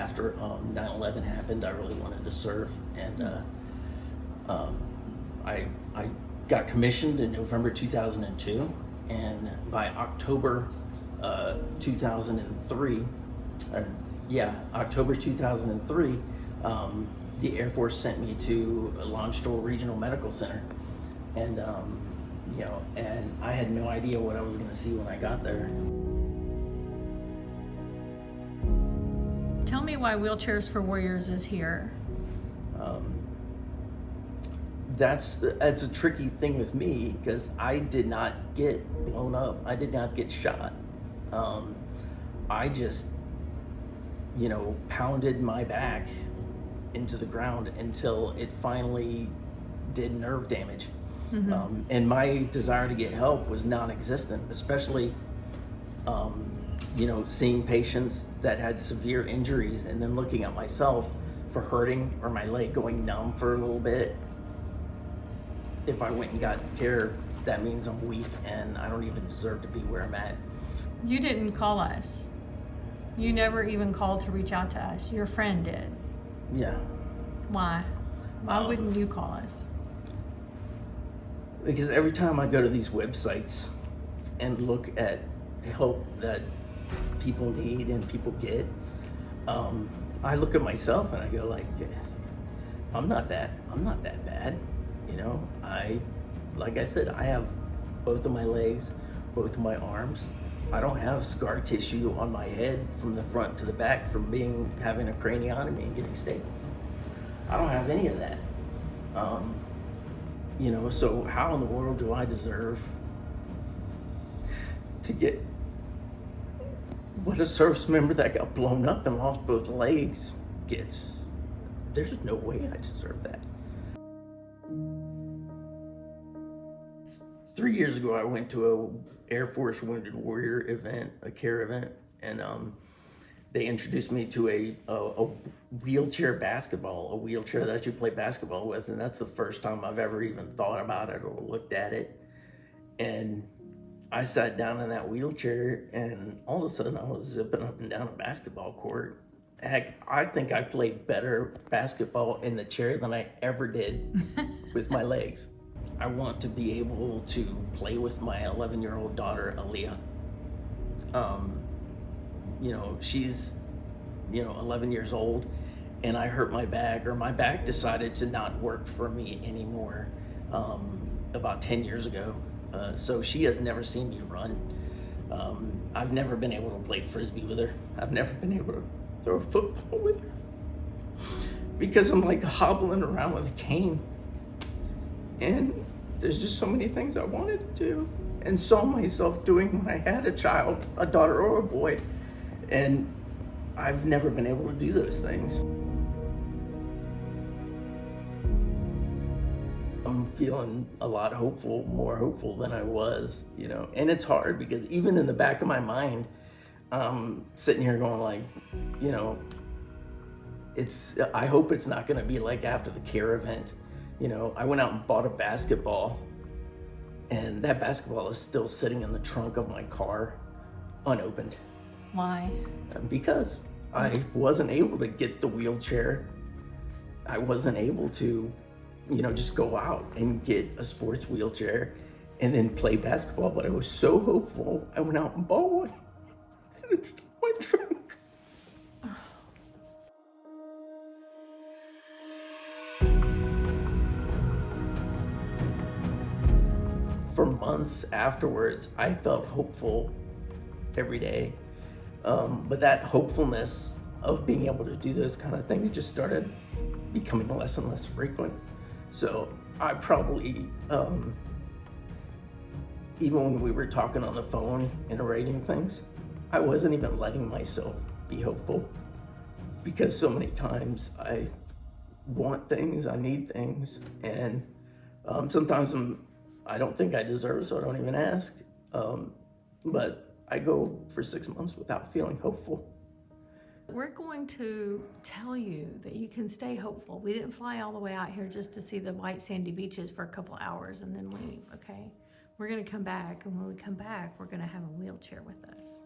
after 9/11 happened, I really wanted to serve, and I got commissioned in November 2002, and by October 2003, October 2003, the Air Force sent me to Launch Store Regional Medical Center, and and I had no idea what I was going to see when I got there. Tell me why Wheelchairs for Warriors is here. That's a tricky thing with me because I did not get blown up. I did not get shot. I just, pounded my back into the ground until it finally did nerve damage. And my desire to get help was non-existent, especially, seeing patients that had severe injuries and then looking at myself for hurting or my leg going numb for a little bit. If I went and got care, that means I'm weak and I don't even deserve to be where I'm at. You didn't call us. You never even called to reach out to us. Your friend did. Yeah. Why? Why wouldn't you call us? Because every time I go to these websites and look at help that people need and people get, I look at myself and I go like, I'm not that bad. Like I said, I have both of my legs, both of my arms. I don't have scar tissue on my head from the front to the back from having a craniotomy and getting staples. I don't have any of that. So how in the world do I deserve to get what a service member that got blown up and lost both legs gets? There's no way I deserve that. 3 years ago, I went to a Air Force Wounded Warrior event, a care event, and they introduced me to a wheelchair basketball, a wheelchair that you play basketball with, and that's the first time I've ever even thought about it or looked at it. And I sat down in that wheelchair, and all of a sudden I was zipping up and down a basketball court. Heck, I think I played better basketball in the chair than I ever did with my legs. I want to be able to play with my 11-year-old daughter, Aaliyah. She's, 11 years old, and I hurt my back, or my back decided to not work for me anymore about 10 years ago. So she has never seen me run. I've never been able to play Frisbee with her. I've never been able to throw a football with her because I'm like hobbling around with a cane. And there's just so many things I wanted to do and saw myself doing when I had a child, a daughter or a boy. And I've never been able to do those things. I'm feeling a lot more hopeful than I was, and it's hard because even in the back of my mind, sitting here going like, I hope it's not gonna be like after the care event. I went out and bought a basketball, and that basketball is still sitting in the trunk of my car, unopened. Why? Because I wasn't able to get the wheelchair. I wasn't able to, just go out and get a sports wheelchair and then play basketball. But I was so hopeful, I went out and bought one, and it's still in my trunk. For months afterwards, I felt hopeful every day. But that hopefulness of being able to do those kind of things just started becoming less and less frequent. So I probably, even when we were talking on the phone and writing things, I wasn't even letting myself be hopeful because so many times I want things, I need things, and sometimes I don't think I deserve, so I don't even ask. But I go for 6 months without feeling hopeful. We're going to tell you that you can stay hopeful. We didn't fly all the way out here just to see the white sandy beaches for a couple hours and then leave, okay? We're gonna come back, and when we come back, we're gonna have a wheelchair with us.